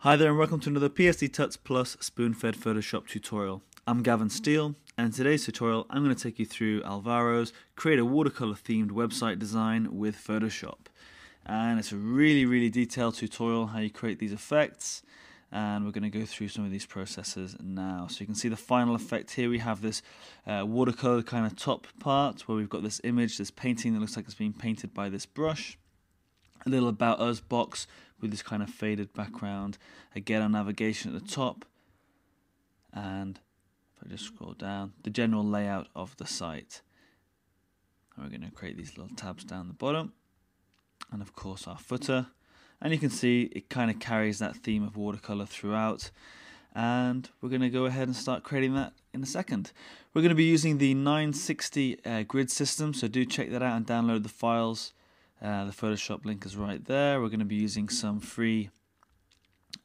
Hi there and welcome to another Psdtuts plus spoon-fed Photoshop tutorial. I'm Gavin Steele, and in today's tutorial I'm going to take you through Alvaro's create a watercolor themed website design with Photoshop. And it's a really detailed tutorial how you create these effects, and we're going to go through some of these processes now. So you can see the final effect here. We have this watercolor kind of top part where we've got this image, this painting that looks like it's being painted by this brush. A little about us box with this kind of faded background. Again, our navigation at the top, and if I just scroll down, the general layout of the site. And we're going to create these little tabs down the bottom, and of course our footer. And you can see it kind of carries that theme of watercolor throughout. And we're going to go ahead and start creating that in a second. We're going to be using the 960 grid system, so do check that out and download the files. The Photoshop link is right there. We're going to be using some free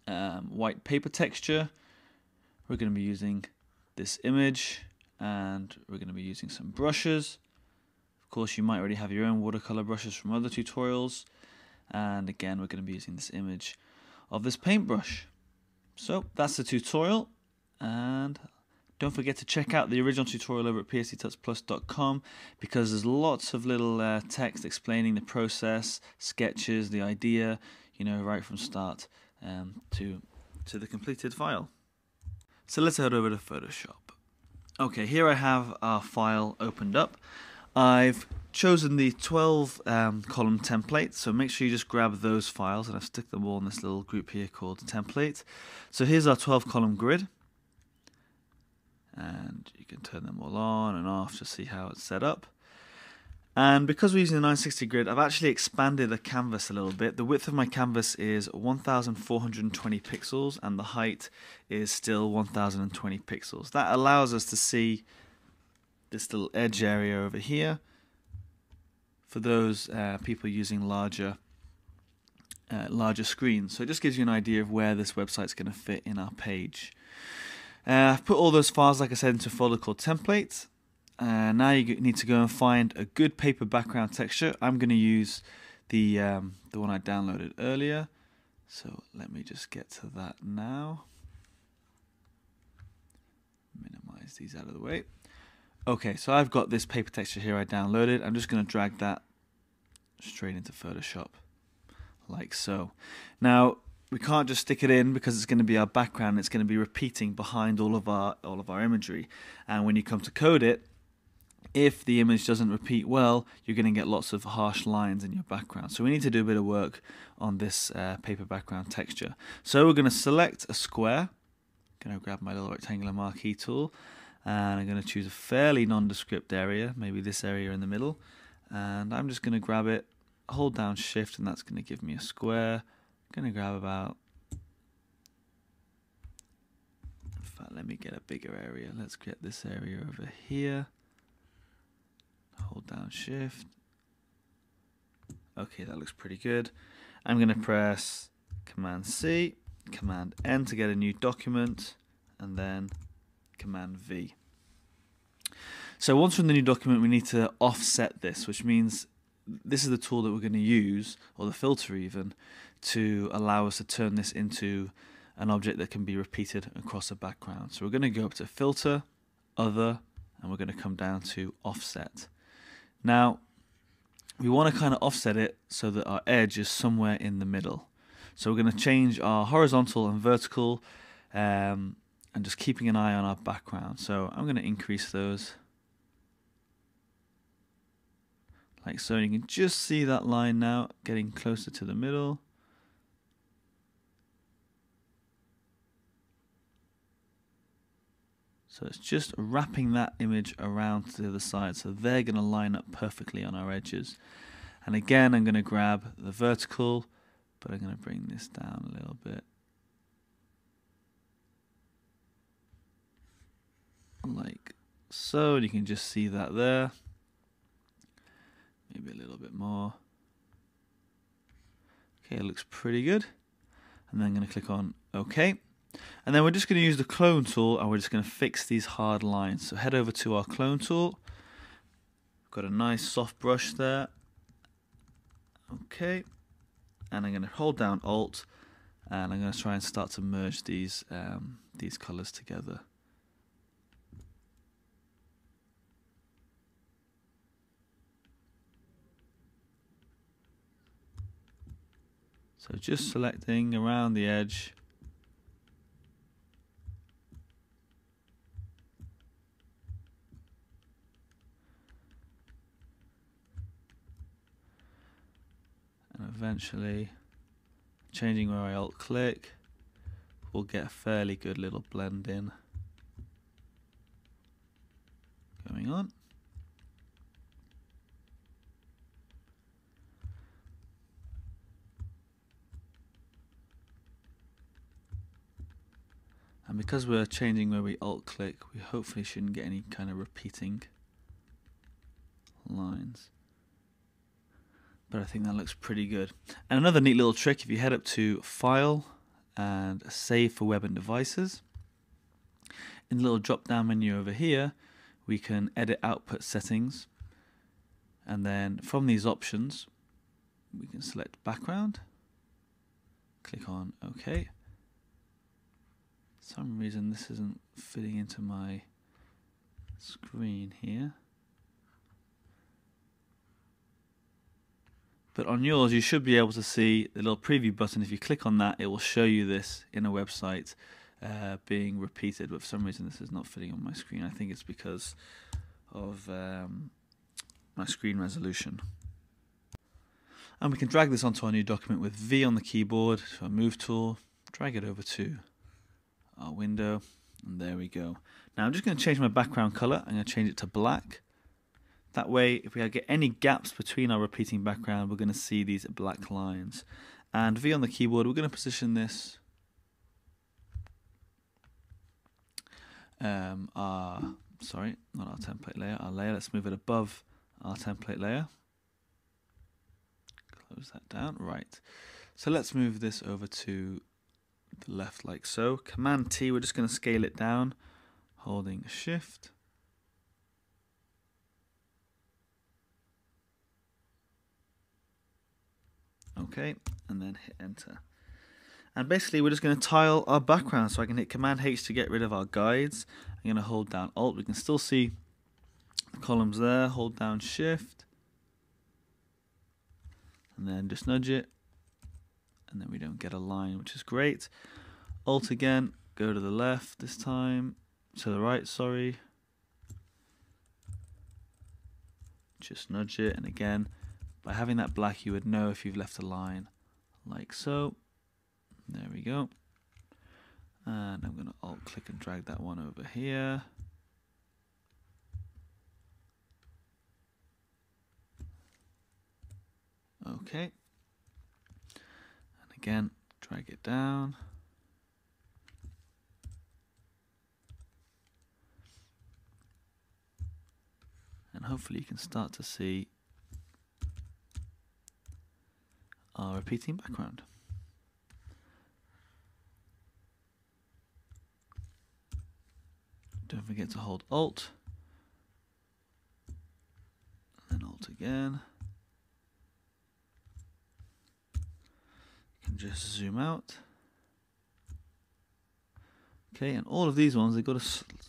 white paper texture. We're going to be using this image, and we're going to be using some brushes. Of course, you might already have your own watercolor brushes from other tutorials. And again, we're going to be using this image of this paintbrush. So that's the tutorial, and don't forget to check out the original tutorial over at psdtutsplus.com, because there's lots of little text explaining the process, sketches, the idea, you know, right from start to the completed file. So let's head over to Photoshop. Okay, here I have our file opened up. I've chosen the 12 column template, so make sure you just grab those files, and I've stuck them all in this little group here called template. So here's our 12 column grid, and you can turn them all on and off to see how it's set up. And because we're using the 960 grid, I've actually expanded the canvas a little bit. The width of my canvas is 1420 pixels, and the height is still 1020 pixels. That allows us to see this little edge area over here for those people using larger screens. So it just gives you an idea of where this website's going to fit in our page. I've put all those files, like I said, into a folder called templates. Now you need to go and find a good paper background texture. I'm going to use the one I downloaded earlier. So let me just get to that now. Minimize these out of the way. Okay, so I've got this paper texture here I downloaded. I'm just going to drag that straight into Photoshop, like so. Now, we can't just stick it in because it's going to be our background. It's going to be repeating behind all of our imagery. And when you come to code it, if the image doesn't repeat well, you're going to get lots of harsh lines in your background. So we need to do a bit of work on this paper background texture. So we're going to select a square. I'm going to grab my little rectangular marquee tool, and I'm going to choose a fairly nondescript area, maybe this area in the middle. And I'm just going to grab it, hold down Shift, and that's going to give me a square. I'm going to grab about, in fact, let me get a bigger area. Let's get this area over here. Hold down Shift. Okay, that looks pretty good. I'm going to press Command C, Command N to get a new document, and then Command V. So once we're in the new document, we need to offset this, which means this is the tool that we're going to use, or the filter even, to allow us to turn this into an object that can be repeated across a background. So we're going to go up to Filter, Other, and we're going to come down to Offset. Now, we want to kind of offset it so that our edge is somewhere in the middle. So we're going to change our horizontal and vertical, and just keeping an eye on our background. So I'm going to increase those like so. You can just see that line now getting closer to the middle. So it's just wrapping that image around to the other side, so they're going to line up perfectly on our edges. And again, I'm going to grab the vertical, but I'm going to bring this down a little bit, like so, and you can just see that there. Maybe a little bit more. Okay, it looks pretty good. And then I'm going to click on OK. And then we're just going to use the clone tool, and we're just going to fix these hard lines. So head over to our clone tool. Got a nice soft brush there. Okay. And I'm going to hold down Alt, and I'm going to try and start to merge these colors together. So just selecting around the edge. And eventually changing where I alt click, we'll get a fairly good little blend in going on. And because we're changing where we alt click, we hopefully shouldn't get any kind of repeating lines. But I think that looks pretty good. And another neat little trick, if you head up to File and Save for Web and Devices, in the little drop down menu over here, we can edit output settings. And then from these options, we can select background, click on OK. For some reason this isn't fitting into my screen here. But on yours, you should be able to see the little preview button. If you click on that, it will show you this in a website being repeated. But for some reason, this is not fitting on my screen. I think it's because of my screen resolution. And we can drag this onto our new document with V on the keyboard, to our move tool, drag it over to our window, and there we go. Now I'm just going to change my background color. I'm going to change it to black. That way, if we get any gaps between our repeating background, we're going to see these black lines. And V on the keyboard, we're going to position this sorry, not our template layer, our layer. Let's move it above our template layer. Close that down. Right. So let's move this over to the left like so. Command T, we're just going to scale it down, holding Shift. Okay, and then hit enter. And basically we're just going to tile our background, so I can hit Command H to get rid of our guides. I'm going to hold down Alt. We can still see the columns there. Hold down Shift, and then just nudge it, and then we don't get a line, which is great. Alt again, go to the left this time, to the right, sorry. Just nudge it, and again, by having that black, you would know if you've left a line, like so. There we go. And I'm going to alt click and drag that one over here. Okay. And again, drag it down. And hopefully you can start to see our repeating background. Don't forget to hold Alt, and then Alt again. You can just zoom out. Okay, and all of these ones, they've got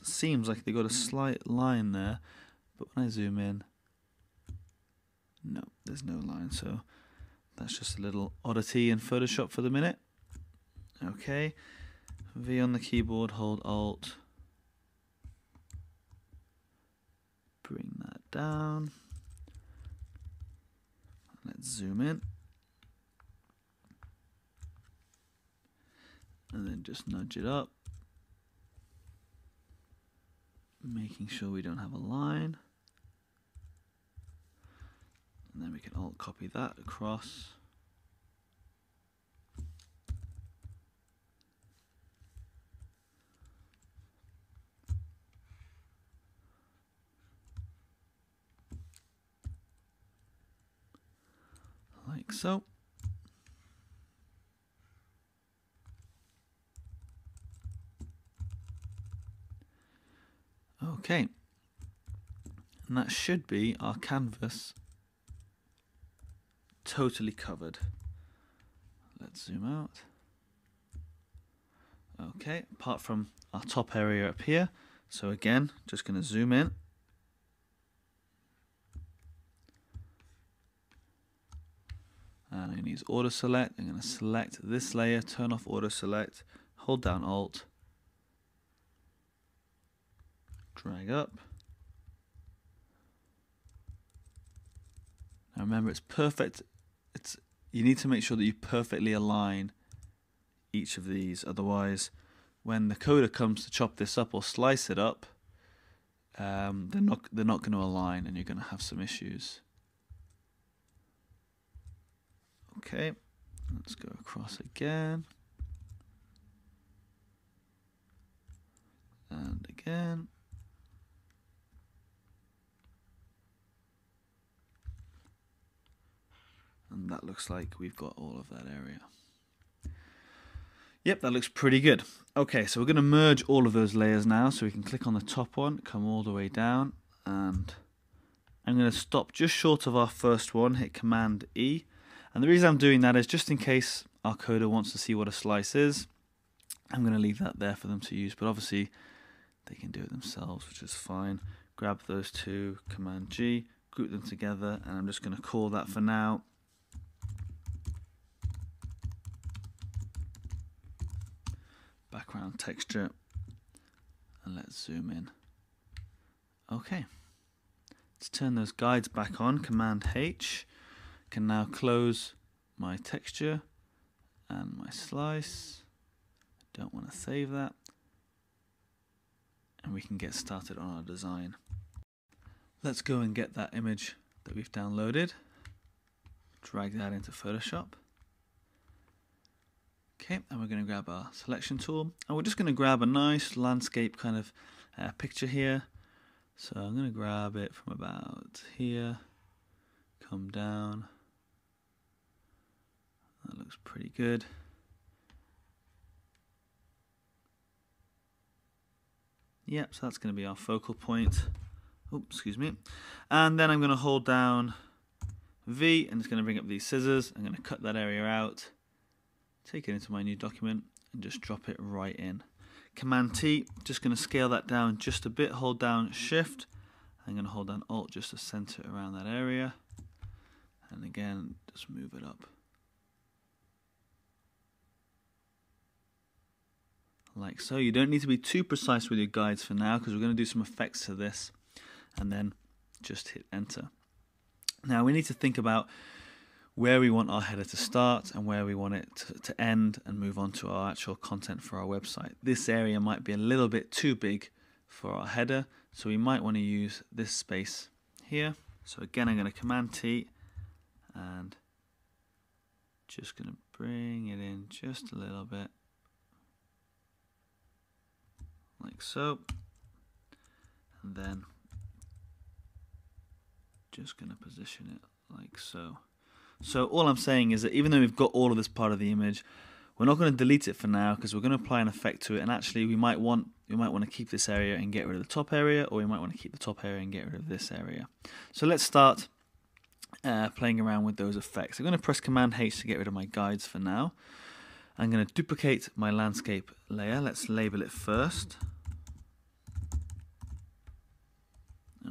seems like they've got a slight line there, but when I zoom in, no, there's no line, so that's just a little oddity in Photoshop for the minute. Okay, V on the keyboard, hold Alt. Bring that down. Let's zoom in. And then just nudge it up, making sure we don't have a line. And then we can alt copy that across. Like so. Okay, and that should be our canvas totally covered. Let's zoom out. Okay, apart from our top area up here. So again, just going to zoom in. And I'm going to use auto select. I'm going to select this layer, turn off auto select, hold down Alt, drag up. Now remember, it's perfect. You need to make sure that you perfectly align each of these, otherwise when the coder comes to chop this up or slice it up, they're not going to align and you're going to have some issues. Okay, let's go across again and again. And that looks like we've got all of that area. Yep, that looks pretty good. Okay, so we're going to merge all of those layers now. So we can click on the top one, come all the way down, and I'm going to stop just short of our first one, hit Command E. And the reason I'm doing that is just in case our coder wants to see what a slice is, I'm going to leave that there for them to use. But obviously, they can do it themselves, which is fine. Grab those two, Command G, group them together, and I'm just going to call that for now background texture, and let's zoom in. Okay, let's turn those guides back on. Command H. Can now close my texture and my slice. Don't want to save that, and we can get started on our design. Let's go and get that image that we've downloaded, drag that into Photoshop. Okay, and we're going to grab our selection tool, and we're just going to grab a nice landscape kind of picture here. So I'm going to grab it from about here, come down. That looks pretty good. Yep, so that's going to be our focal point. Oops, excuse me. And then I'm going to hold down V, and it's going to bring up these scissors. I'm going to cut that area out, take it into my new document, and just drop it right in. Command T, just going to scale that down just a bit, hold down Shift. I'm going to hold down Alt just to center it around that area. And again, just move it up. Like so. You don't need to be too precise with your guides for now, because we're going to do some effects to this, and then just hit enter. Now we need to think about where we want our header to start and where we want it to end, and move on to our actual content for our website. This area might be a little bit too big for our header, so we might want to use this space here. So again, I'm going to Command T and just going to bring it in just a little bit, like so, and then just going to position it like so. So all I'm saying is that even though we've got all of this part of the image, we're not going to delete it for now, because we're going to apply an effect to it, and actually we might want to keep this area and get rid of the top area, or we might want to keep the top area and get rid of this area. So let's start playing around with those effects. I'm going to press Command H to get rid of my guides for now. I'm going to duplicate my landscape layer. Let's label it first.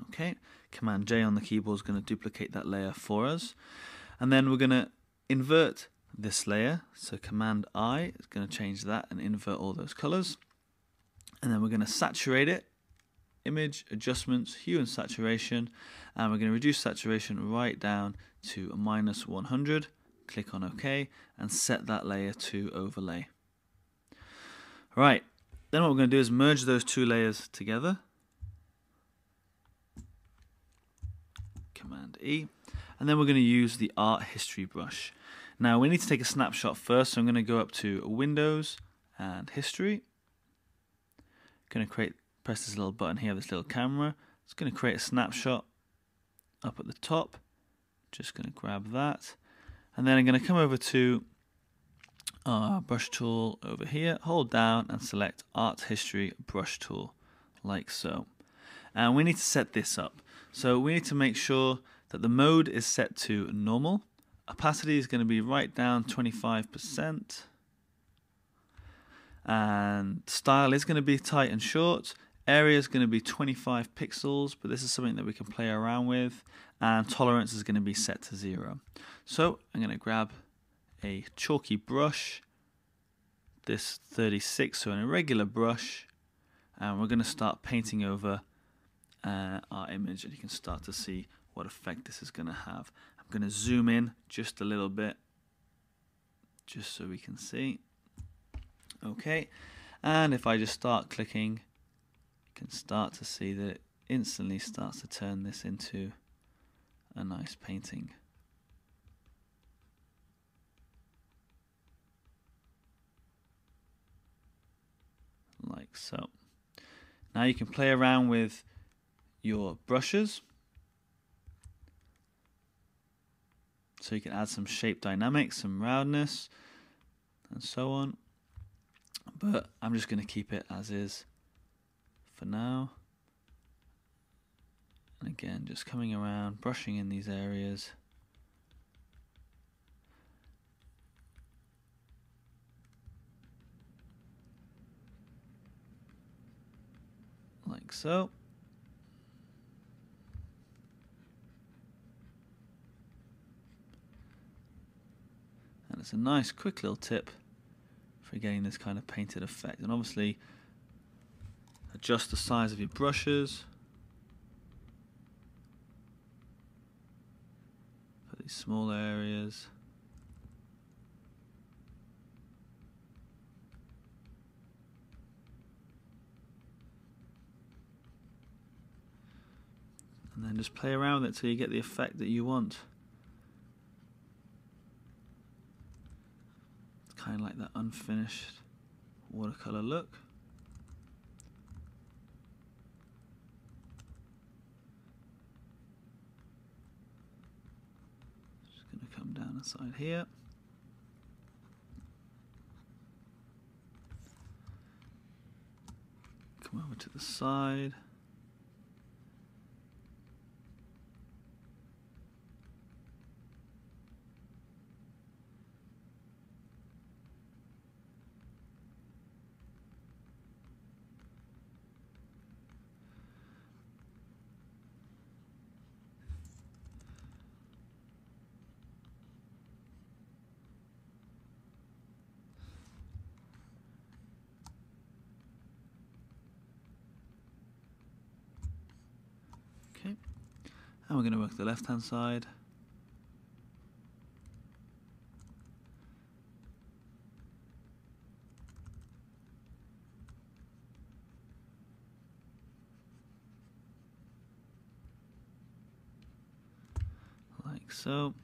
Okay, Command J on the keyboard is going to duplicate that layer for us. And then we're going to invert this layer. So Command I is going to change that and invert all those colors. And then we're going to saturate it. Image, adjustments, hue and saturation. And we're going to reduce saturation right down to a -100. Click on OK and set that layer to overlay. Right, then what we're going to do is merge those two layers together. Command E. And then we're going to use the art history brush. Now we need to take a snapshot first, so I'm going to go up to Windows and History. Going to press this little button here, this little camera. It's going to create a snapshot up at the top. Just going to grab that. And then I'm going to come over to our brush tool over here, hold down and select Art History Brush Tool, like so. And we need to set this up. So we need to make sure that the mode is set to normal. Opacity is going to be right down 25%. And style is going to be tight and short. Area is going to be 25 pixels, but this is something that we can play around with. And tolerance is going to be set to 0. So I'm going to grab a chalky brush, this 36, so an irregular brush, and we're going to start painting over our image, and you can start to see what effect this is going to have. I'm going to zoom in just a little bit, just so we can see. Okay, and if I just start clicking, you can start to see that it instantly starts to turn this into a nice painting. Like so. Now you can play around with your brushes. So you can add some shape dynamics, some roundness, and so on. But I'm just going to keep it as is for now. And again, just coming around, brushing in these areas. Like so. And it's a nice quick little tip for getting this kind of painted effect. And obviously adjust the size of your brushes for these small areas. And then just play around with it till you get the effect that you want. It's kind of like that unfinished watercolor look. Just going to come down the side here. Come over to the side. Okay, and we're going to work the left hand side. Like so.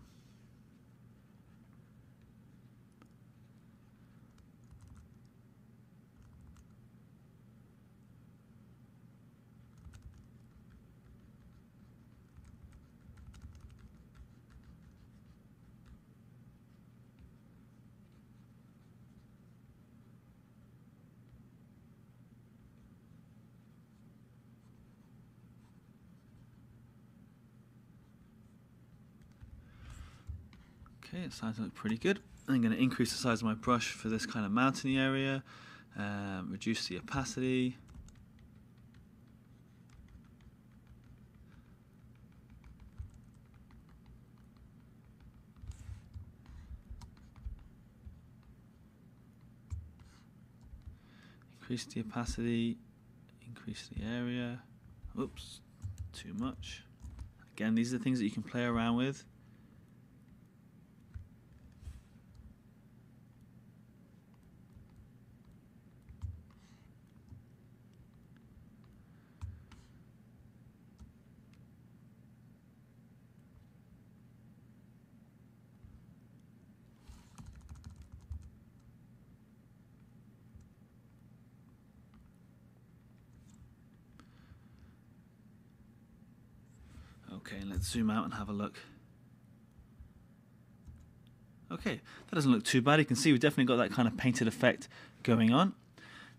Okay, it's starting to look pretty good. I'm going to increase the size of my brush for this kind of mountainy area, reduce the opacity. Increase the opacity, increase the area. Oops, too much. Again, these are the things that you can play around with. Okay, let's zoom out and have a look. Okay, that doesn't look too bad. You can see we've definitely got that kind of painted effect going on.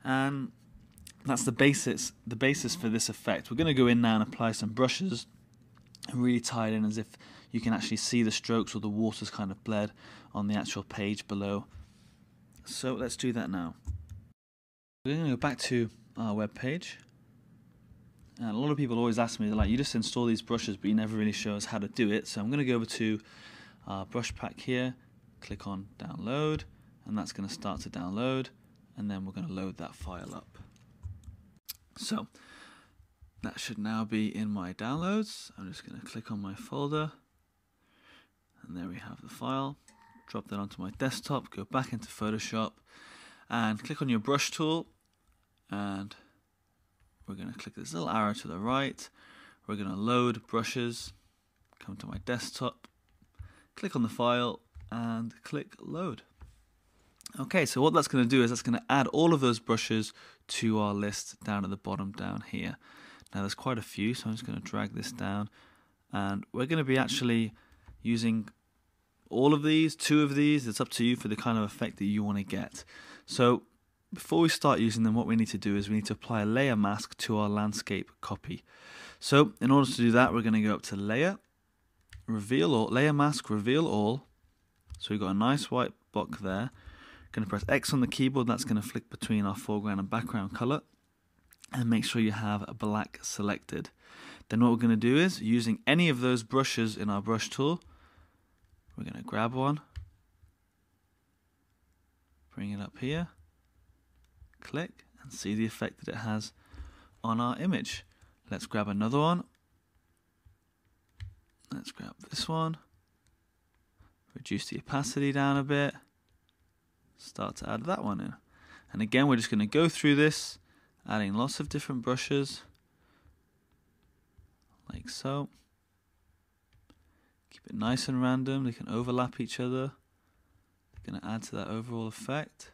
And that's the basis for this effect. We're going to go in now and apply some brushes and really tie it in as if you can actually see the strokes or the water's kind of bled on the actual page below. So let's do that now. We're going to go back to our web page. And a lot of people always ask me, they're like, you just install these brushes, but you never really show us how to do it. So I'm going to go over to our brush pack here, click on download, and that's going to start to download, and then we're going to load that file up. So that should now be in my downloads. I'm just going to click on my folder, and there we have the file. Drop that onto my desktop, go back into Photoshop, and click on your brush tool, and we're going to click this little arrow to the right. We're going to load brushes, come to my desktop, click on the file, and click load. Okay, so what that's going to do is that's going to add all of those brushes to our list down at the bottom down here. Now there's quite a few, so I'm just going to drag this down, and we're going to be actually using all of these, 2 of these. It's up to you for the kind of effect that you want to get. So before we start using them, what we need to do is we need to apply a layer mask to our landscape copy. So in order to do that, we're going to go up to Layer, Reveal All, Layer Mask, Reveal All. So we've got a nice white box there. Going to press X on the keyboard. That's going to flick between our foreground and background color, and make sure you have a black selected. Then what we're going to do is, using any of those brushes in our brush tool, we're going to grab one, bring it up here, click, and see the effect that it has on our image. Let's grab another one. Let's grab this one, reduce the opacity down a bit, start to add that one in. And again, we're just going to go through this, adding lots of different brushes, like so. Keep it nice and random, they can overlap each other. They're going to add to that overall effect.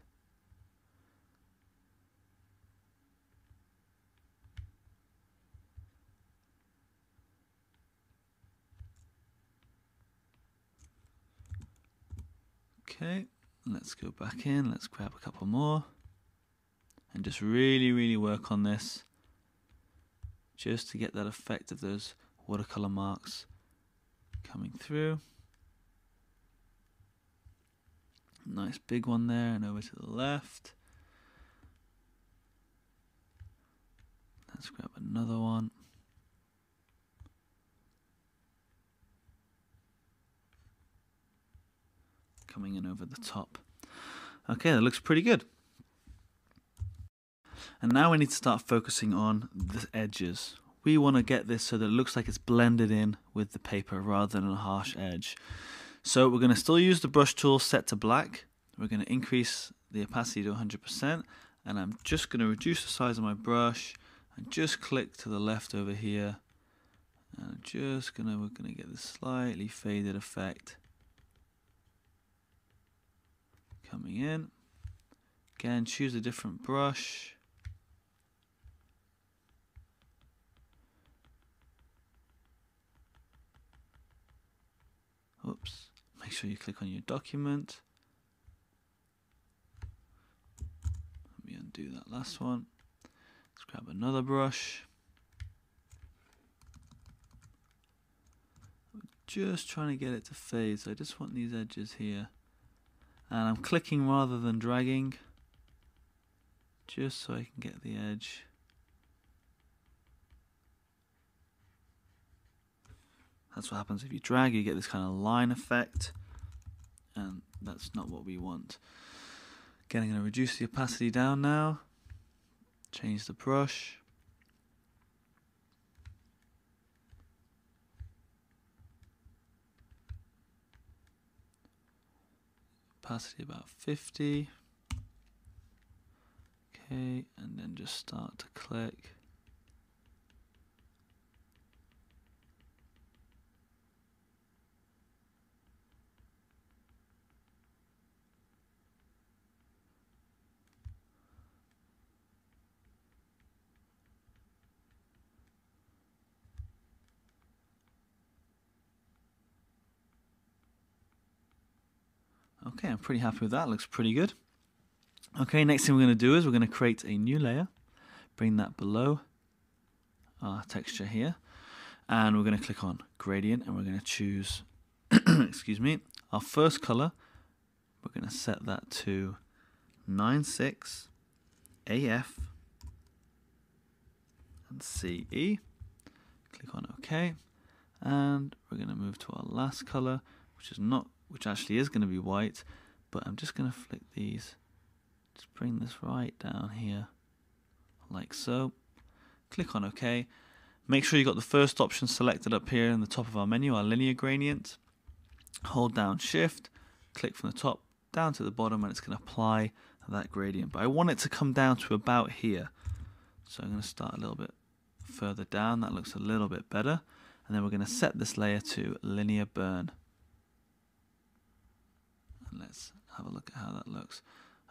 Okay, let's go back in, let's grab a couple more, and just really work on this, just to get that effect of those watercolor marks coming through. Nice big one there, and over to the left. Let's grab another one. Coming in over the top. Okay, that looks pretty good. And now we need to start focusing on the edges. We want to get this so that it looks like it's blended in with the paper rather than a harsh edge. So we're going to still use the brush tool set to black. We're going to increase the opacity to 100%, and I'm just going to reduce the size of my brush and just click to the left over here. And we're going to get this slightly faded effect coming in. Again, choose a different brush. Oops. Make sure you click on your document. Let me undo that last one. Let's grab another brush. I'm just trying to get it to fade, so I just want these edges here. And I'm clicking rather than dragging, just so I can get the edge. That's what happens if you drag, you get this kind of line effect, and that's not what we want. Again, I'm going to reduce the opacity down now, change the brush. Opacity about 50. Okay, and then just start to click. Okay, I'm pretty happy with that. Looks pretty good. Okay, next thing we're going to do is we're going to create a new layer. Bring that below our texture here. And we're going to click on gradient, and we're going to choose, excuse me, our first color. We're going to set that to 9.6. AF and CE. Click on OK, and we're going to move to our last color, which actually is going to be white, but I'm just going to flick these, just bring this right down here, like so. Click on OK. Make sure you got the first option selected up here in the top of our menu, our linear gradient. Hold down Shift, click from the top down to the bottom, and it's going to apply that gradient. But I want it to come down to about here, so I'm going to start a little bit further down. That looks a little bit better, and then we're going to set this layer to linear burn, and let's have a look at how that looks.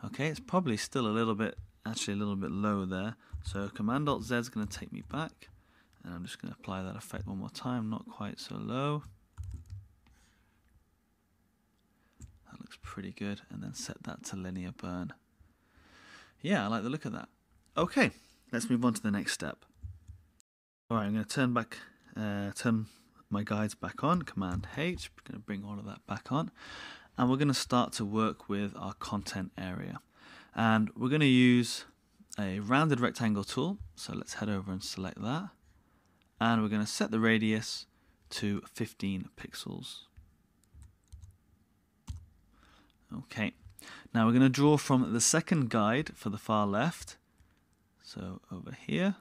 Okay, it's probably still a little bit low there, so Command-Alt-Z is going to take me back, and I'm just going to apply that effect one more time, not quite so low. That looks pretty good, and then set that to linear burn. Yeah, I like the look of that. Okay, let's move on to the next step. Alright, I'm going to turn my guides back on, Command H, we're going to bring all of that back on, and we're going to start to work with our content area. And we're going to use a rounded rectangle tool, so let's head over and select that. And we're going to set the radius to 15 pixels. Okay, now we're going to draw from the second guide for the far left, so over here.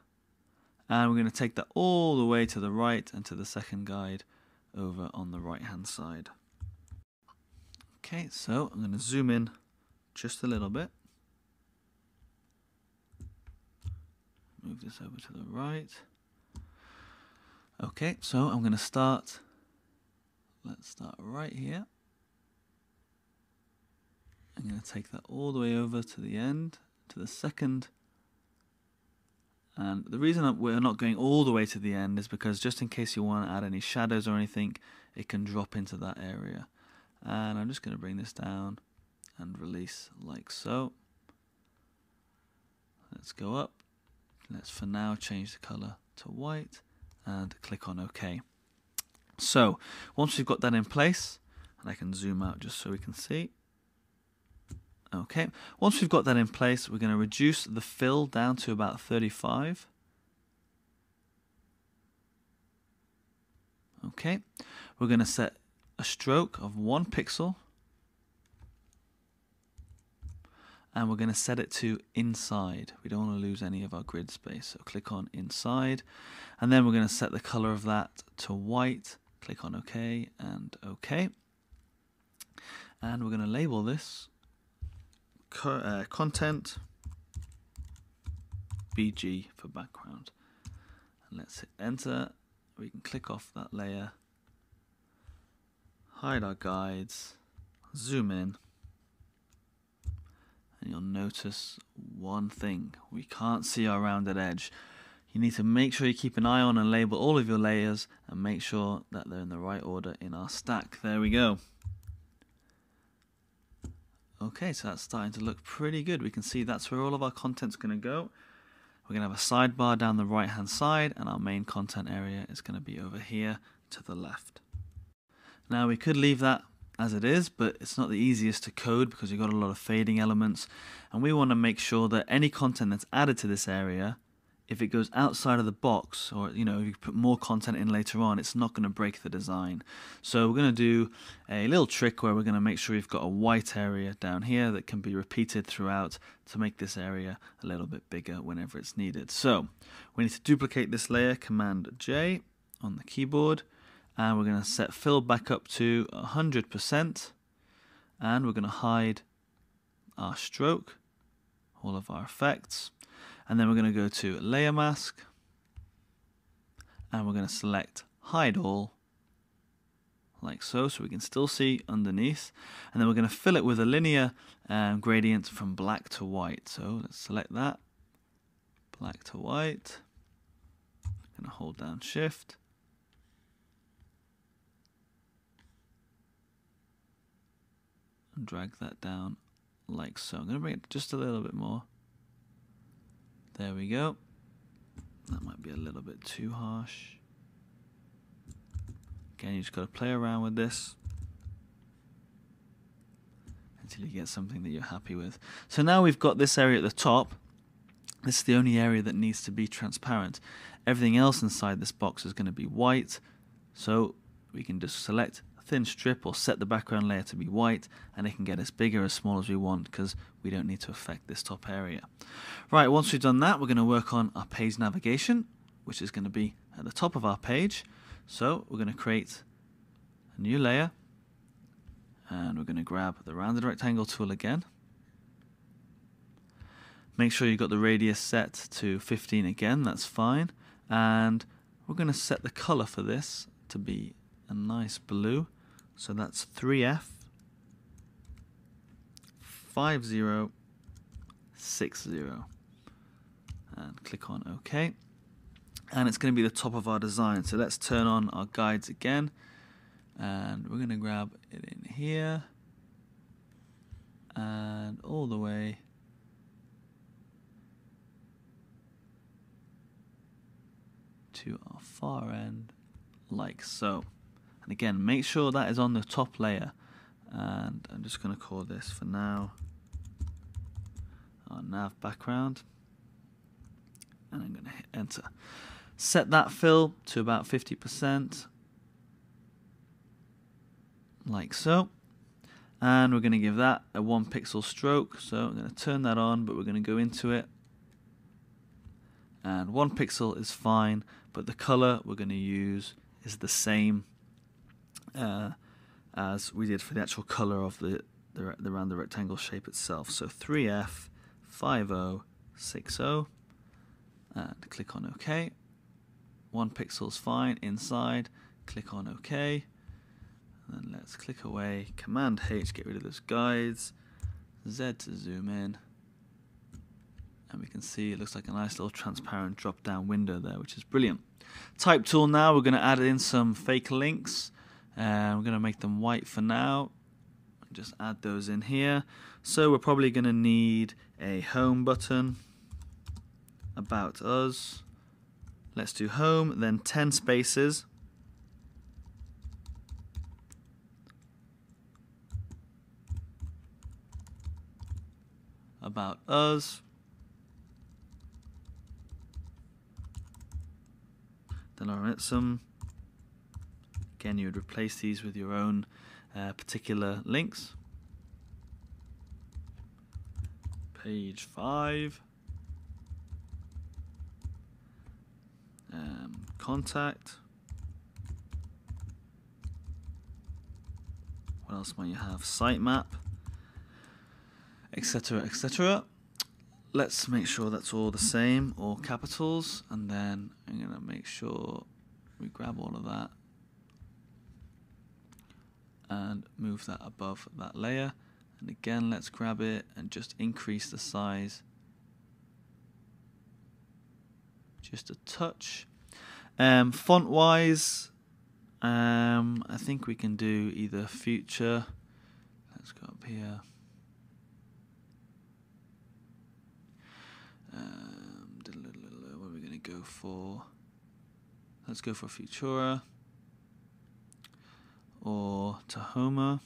And we're going to take that all the way to the right and to the second guide over on the right hand side. Okay, so I'm going to zoom in just a little bit. Move this over to the right. Okay, so I'm going to start, let's start right here. I'm going to take that all the way over to the end, to the second. And the reason we're not going all the way to the end is because just in case you want to add any shadows or anything, it can drop into that area. And I'm just going to bring this down and release like so. Let's go up. Let's for now change the color to white and click on OK. So once we've got that in place, and I can zoom out just so we can see. Okay, once we've got that in place, we're going to reduce the fill down to about 35. Okay, we're going to set a stroke of 1 pixel, and we're going to set it to inside. We don't want to lose any of our grid space, so click on inside, and then we're going to set the color of that to white. Click on OK and OK, and we're going to label this content BG for background, and let's hit enter. We can click off that layer, hide our guides, zoom in, and you'll notice one thing: we can't see our rounded edge. You need to make sure you keep an eye on and label all of your layers and make sure that they're in the right order in our stack. There we go. Okay, so that's starting to look pretty good. We can see that's where all of our content's going to go. We're going to have a sidebar down the right hand side, and our main content area is going to be over here to the left. Now we could leave that as it is, but it's not the easiest to code because you've got a lot of fading elements, and we want to make sure that any content that's added to this area, if it goes outside of the box, or if you put more content in later on, it's not going to break the design. So we're going to do a little trick where we're going to make sure we've got a white area down here that can be repeated throughout to make this area a little bit bigger whenever it's needed. So we need to duplicate this layer, Command J on the keyboard, and we're going to set fill back up to 100%, and we're going to hide our stroke, all of our effects. And then we're going to go to Layer Mask, and we're going to select Hide All, like so we can still see underneath. And then we're going to fill it with a linear gradient from black to white. So let's select that, black to white. I'm going to hold down Shift. And drag that down like so. I'm going to bring it just a little bit more. There we go. That might be a little bit too harsh. Again, you just got to play around with this until you get something that you're happy with. So now we've got this area at the top. This is the only area that needs to be transparent. Everything else inside this box is going to be white, so we can just select a thin strip or set the background layer to be white, and it can get as big or as small as we want because we don't need to affect this top area. Right, once we've done that, we're going to work on our page navigation, which is going to be at the top of our page. So we're going to create a new layer, and we're going to grab the rounded rectangle tool again. Make sure you've got the radius set to 15 again, that's fine. And we're going to set the color for this to be a nice blue. So that's 3F 5060. And click on OK. And it's going to be the top of our design. So let's turn on our guides again. And we're going to grab it in here. And all the way to our far end, like so. And again, make sure that is on the top layer. And I'm just going to call this for now our nav background. And I'm going to hit enter. Set that fill to about 50%, like so. And we're going to give that a 1 pixel stroke. So I'm going to turn that on, but we're going to go into it. And 1 pixel is fine, but the color we're going to use is the same as we did for the actual color of the around the rectangle shape itself. So 3F 5060, and click on OK. 1 pixel is fine inside. Click on OK. And then let's click away. Command H, get rid of those guides. Z to zoom in. And we can see it looks like a nice little transparent drop down window there, which is brilliant. Type tool now, we're going to add in some fake links. We're going to make them white for now. Just add those in here. So we're probably going to need a home button, about us. Let's do home, then 10 spaces. About us. Then I'll write some. Again, you would replace these with your own particular links. Page 5. Contact. What else might you have? Sitemap, etc., etc. Let's make sure that's all the same, all capitals, and then I'm going to make sure we grab all of that and move that above that layer. And again, let's grab it and just increase the size just a touch. Font wise, I think we can do either Future. Let's go up here. What are we going to go for? Let's go for Futura or Tahoma.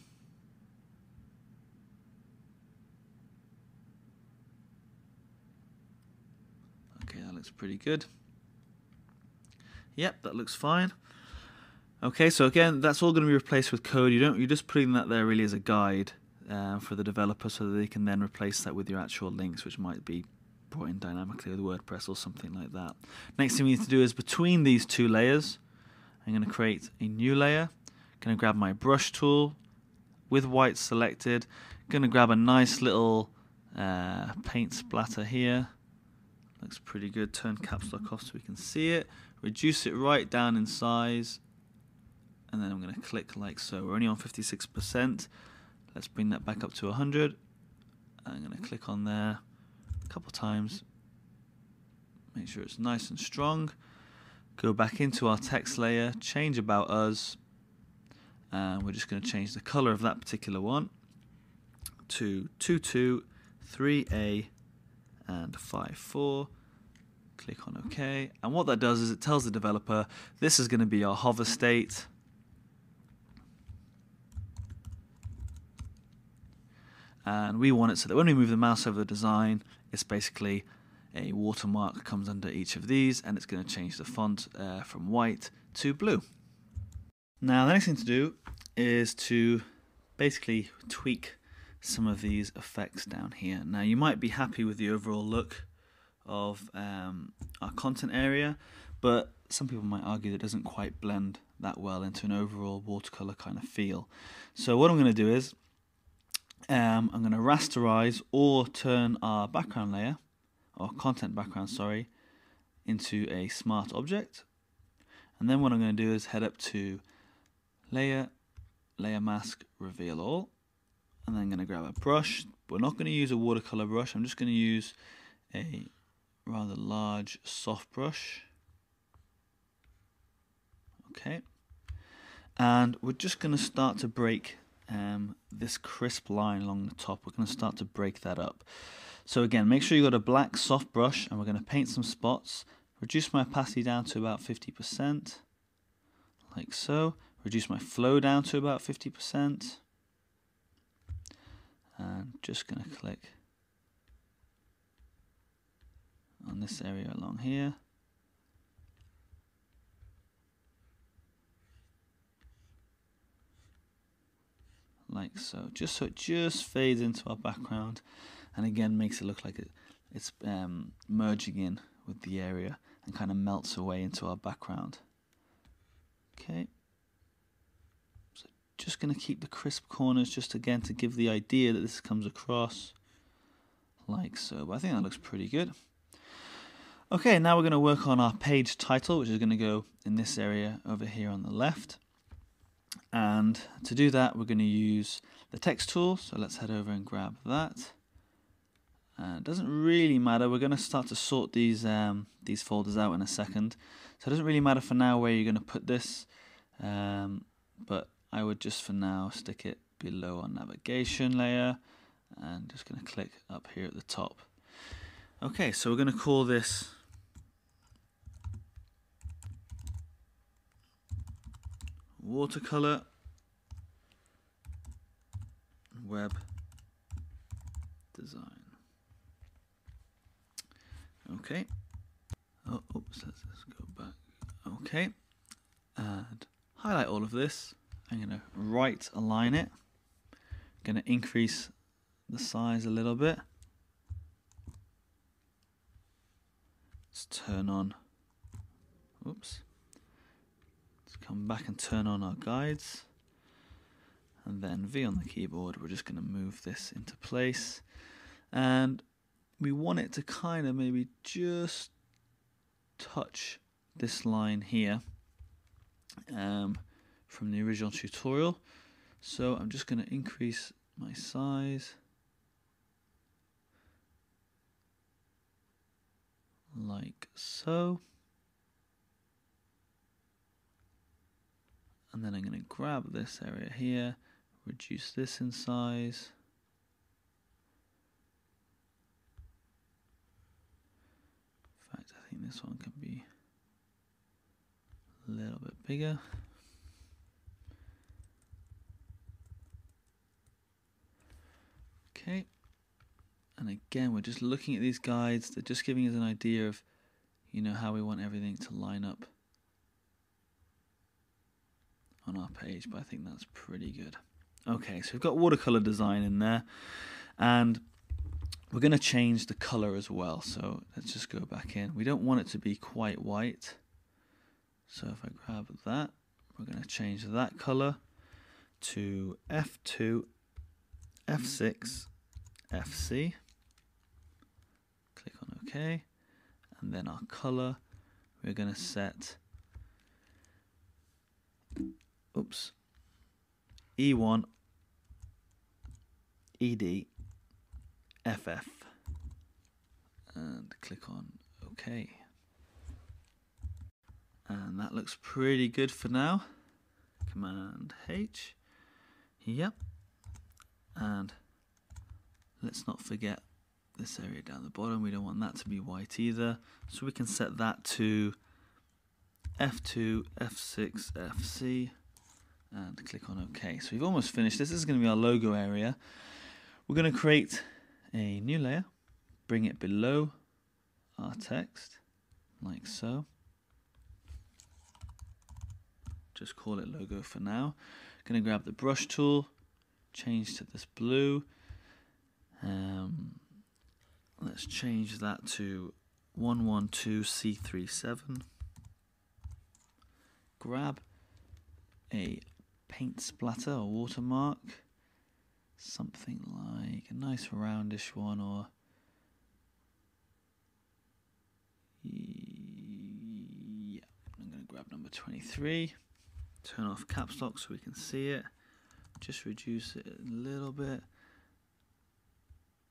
Okay, that looks pretty good. Yep, that looks fine. Okay, so again, that's all going to be replaced with code. You're just putting that there really as a guide for the developer, so that they can then replace that with your actual links, which might be brought in dynamically with WordPress or something like that. Next thing we need to do is between these two layers, I'm going to create a new layer. I'm going to grab my brush tool with white selected. I'm going to grab a nice little paint splatter here. Looks pretty good. Turn caps lock off so we can see it. Reduce it right down in size. And then I'm going to click like so. We're only on 56%. Let's bring that back up to 100. I'm going to click on there a couple times. Make sure it's nice and strong. Go back into our text layer. Change About Us. And we're just going to change the color of that particular one to 223A and 54. Click on OK. And what that does is it tells the developer this is going to be our hover state. And we want it so that when we move the mouse over the design, it's basically a watermark comes under each of these, and it's going to change the font from white to blue. Now the next thing to do is to basically tweak some of these effects down here. Now you might be happy with the overall look of our content area, but some people might argue that it doesn't quite blend that well into an overall watercolor kind of feel. So what I'm going to do is I'm going to rasterize or turn our background layer, or content background, sorry, into a smart object. And then what I'm going to do is head up to Layer, Layer Mask, Reveal All. And then I'm going to grab a brush. We're not going to use a watercolor brush. I'm just going to use a rather large soft brush. Okay. And we're just going to start to break this crisp line along the top. We're going to start to break that up. So again, make sure you've got a black soft brush, and we're going to paint some spots. Reduce my opacity down to about 50%, like so. Reduce my flow down to about 50%. And just going to click on this area along here. Like so, just so it just fades into our background, and again makes it look like it's merging in with the area and kind of melts away into our background. Okay, so just going to keep the crisp corners, just again to give the idea that this comes across like so, but I think that looks pretty good. Okay, now we're going to work on our page title, which is going to go in this area over here on the left. And to do that, we're going to use the text tool. So let's head over and grab that. It doesn't really matter. We're going to start to sort these folders out in a second. So it doesn't really matter for now where you're going to put this. But I would just for now stick it below our navigation layer. And just going to click up here at the top. Okay, so we're going to call this Watercolor Web Design. Okay. Oh, oops, let's go back. Okay. And highlight all of this. I'm going to right align it. I'm going to increase the size a little bit. Let's turn on. Oops. Come back and turn on our guides, and then V on the keyboard. We're just going to move this into place, and we want it to kind of maybe just touch this line here from the original tutorial. So I'm just going to increase my size like so. And then I'm going to grab this area here, reduce this in size. In fact, I think this one can be a little bit bigger. Okay. And again, we're just looking at these guides. They're just giving us an idea of, how we want everything to line up on our page, but I think that's pretty good. Okay, so we've got watercolor design in there, and we're going to change the color as well. So let's just go back in. We don't want it to be quite white, so if I grab that, we're going to change that color to F2, F6, FC. Click on OK, and then our color we're going to set E1, ED, FF, and click on OK. And that looks pretty good for now. Command H. Yep. And let's not forget this area down the bottom. We don't want that to be white either. So we can set that to F2, F6, FC. And click on OK. So we've almost finished this. This is going to be our logo area. We're going to create a new layer, bring it below our text, like so. Just call it logo for now. Going to grab the brush tool, change to this blue. Let's change that to 112C37. Grab a paint splatter or watermark, something like a nice roundish one, or yeah, I'm going to grab number 23. Turn off caps lock so we can see it. Just reduce it a little bit,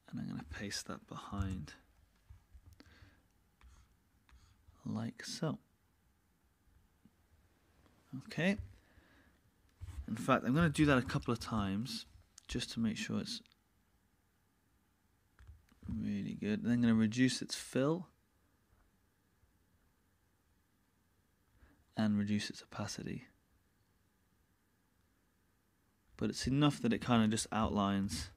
and I'm going to paste that behind like so. Okay. In fact, I'm going to do that a couple of times just to make sure it's really good. Then I'm going to reduce its fill and reduce its opacity. But it's enough that it kind of just outlines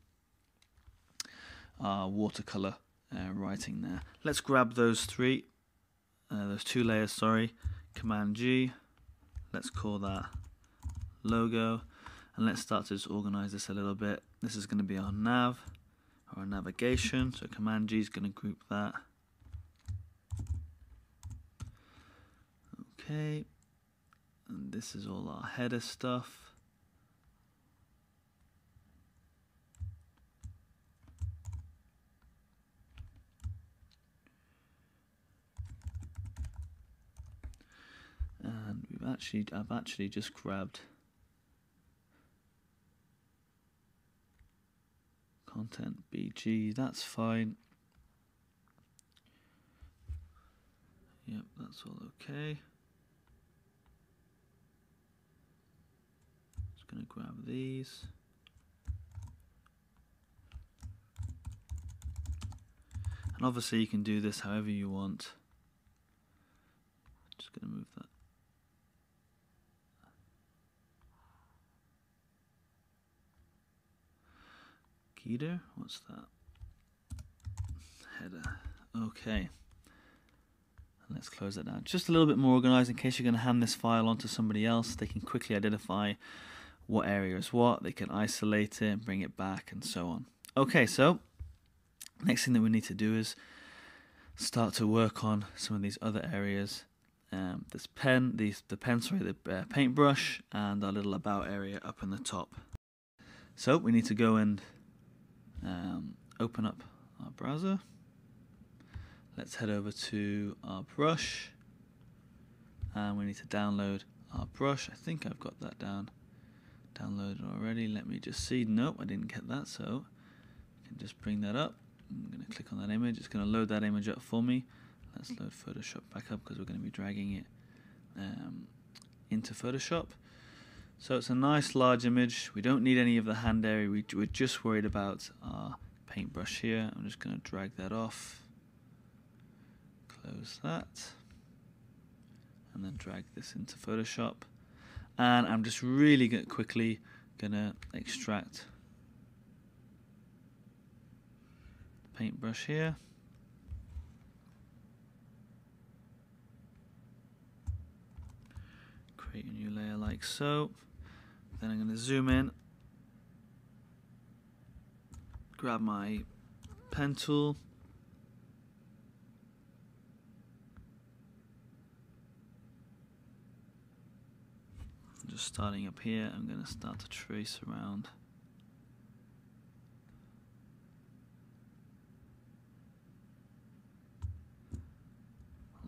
our watercolor writing there. Let's grab those two layers, sorry. Command G. Let's call that logo, and let's start to just organize this a little bit. This is going to be our nav, or our navigation, so Command G is going to group that. Okay, and this is all our header stuff. And I've actually just grabbed content BG, that's fine. Yep, that's all okay. Just gonna grab these. And obviously you can do this however you want. Just gonna move that. Header, what's that? Header. Okay. Let's close that down. Just a little bit more organized in case you're going to hand this file on to somebody else. They can quickly identify what area is what. They can isolate it, bring it back, and so on. Okay, so next thing that we need to do is start to work on some of these other areas. This pen, the paintbrush, and our little about area up in the top. So we need to go and open up our browser. Let's head over to our brush, and we need to download our brush. I think I've got that downloaded already. Let me just see. Nope, I didn't get that, so I can just bring that up. I'm going to click on that image. It's going to load that image up for me. Let's load Photoshop back up because we're going to be dragging it into Photoshop. So it's a nice large image. We don't need any of the hand area. We're just worried about our paintbrush here. I'm just going to drag that off. Close that. And then drag this into Photoshop. And I'm just really quickly going to extract the paintbrush here. Create a new layer like so. Then I'm going to zoom in, grab my pen tool, just starting up here. I'm going to start to trace around.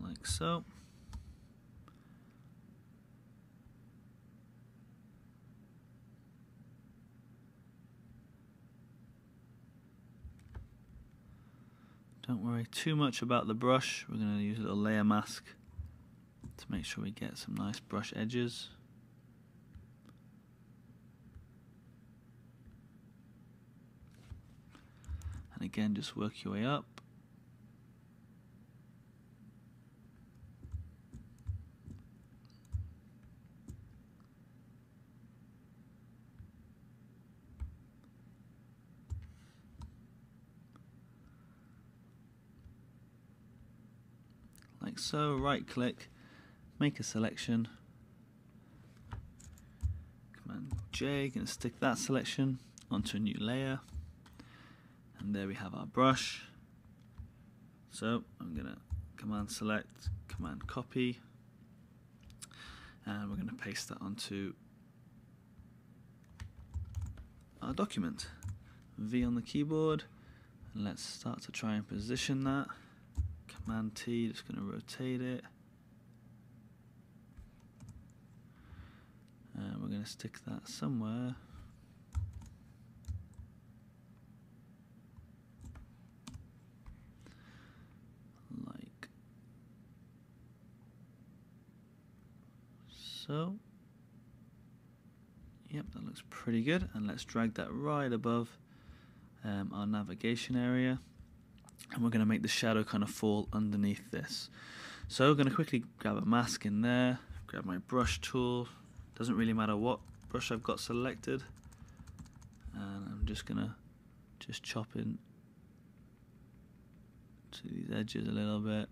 Like so. Don't worry too much about the brush. We're going to use a little layer mask to make sure we get some nice brush edges. And again, just work your way up. like so. Right click, make a selection, Command J, going to stick that selection onto a new layer, and there we have our brush. So I'm going to Command Select, Command Copy, and we're going to paste that onto our document. V on the keyboard, and let's start to try and position that. Command T, just going to rotate it, and we're going to stick that somewhere like so. Yep, that looks pretty good, and let's drag that right above our navigation area, and we're going to make the shadow kind of fall underneath this. So I'm going to quickly grab a mask in there, grab my brush tool, doesn't really matter what brush I've got selected, and I'm just going to chop in to these edges a little bit.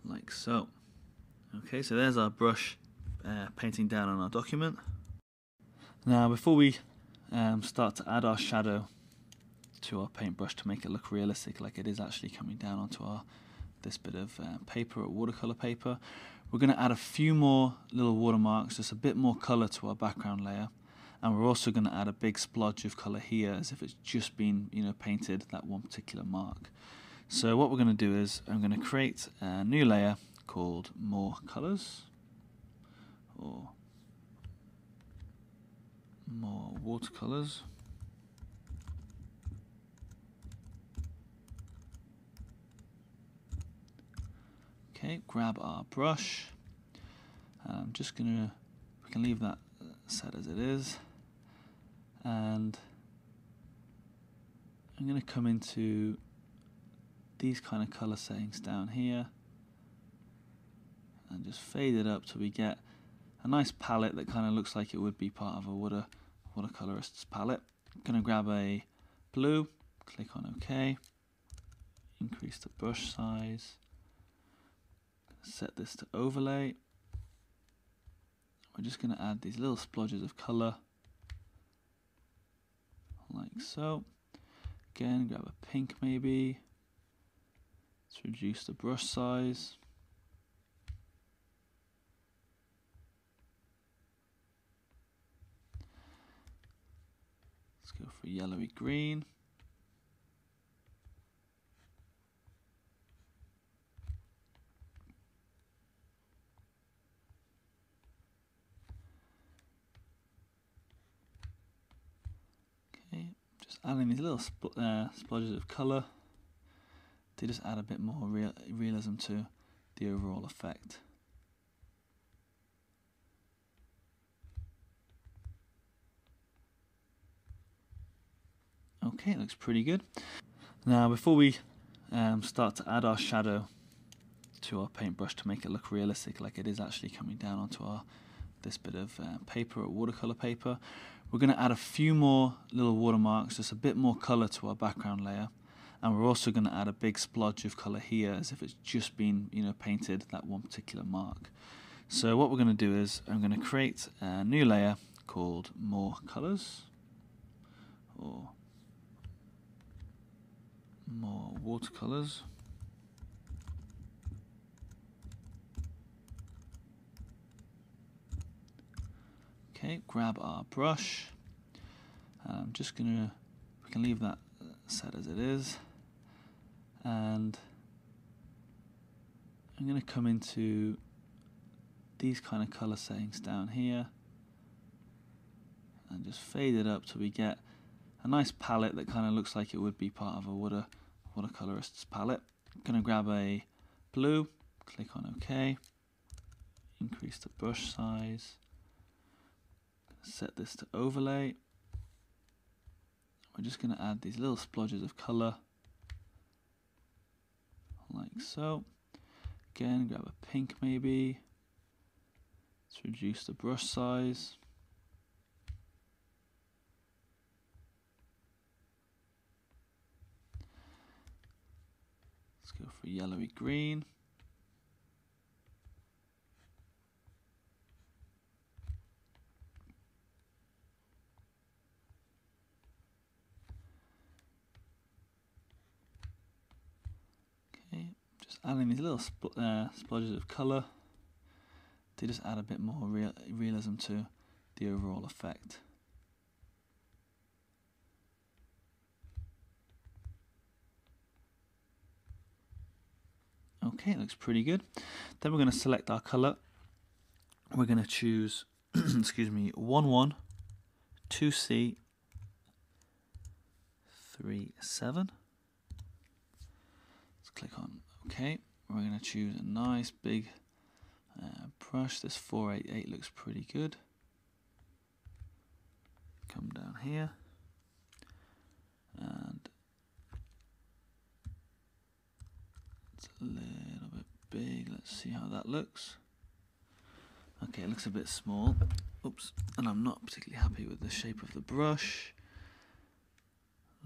Like so. Okay, so there's our brush painting down on our document. Now before we start to add our shadow to our paintbrush to make it look realistic, like it is actually coming down onto this bit of paper, or watercolor paper, we're going to add a few more little watermarks, just a bit more color to our background layer, and we're also going to add a big splodge of color here as if it's just been painted that one particular mark. So what we're going to do is I'm going to create a new layer called More Colors, or More Watercolors. Okay, grab our brush. I'm just going to, we can leave that set as it is, and I'm going to come into these kind of color settings down here and just fade it up till we get a nice palette that kind of looks like it would be part of a watercolorist's palette. I'm going to grab a blue, click on OK, increase the brush size, set this to overlay. We're just going to add these little splodges of color like so. Again, grab a pink maybe. Let's reduce the brush size. Let's go for yellowy green. Okay, just adding these little splodges of colour to just add a bit more realism to the overall effect. Okay, it looks pretty good. Now before we start to add our shadow to our paintbrush to make it look realistic, like it is actually coming down onto this bit of paper, or watercolor paper, we're going to add a few more little watermarks, just a bit more color to our background layer, and we're also going to add a big splodge of color here as if it's just been painted that one particular mark. So what we're going to do is I'm going to create a new layer called More Colors, or More Watercolors. Okay, grab our brush. I'm just going to, we can leave that set as it is, and I'm going to come into these kind of color settings down here and just fade it up till we get a nice palette that kind of looks like it would be part of a watercolorist's palette. I'm going to grab a blue, click on OK, increase the brush size, set this to overlay. We're just going to add these little splodges of color like so. Again, grab a pink maybe. Let's reduce the brush size. Let's go for yellowy green. Okay, just adding these little splodges of colour to just add a bit more realism to the overall effect. Okay, it looks pretty good. Then we're going to select our colour. We're going to choose, excuse me, 11, 2C, 37. Let's click on OK. We're going to choose a nice big brush. This 488 looks pretty good. Come down here and it's a little bit big. Let's see how that looks. Okay, it looks a bit small. Oops, and I'm not particularly happy with the shape of the brush.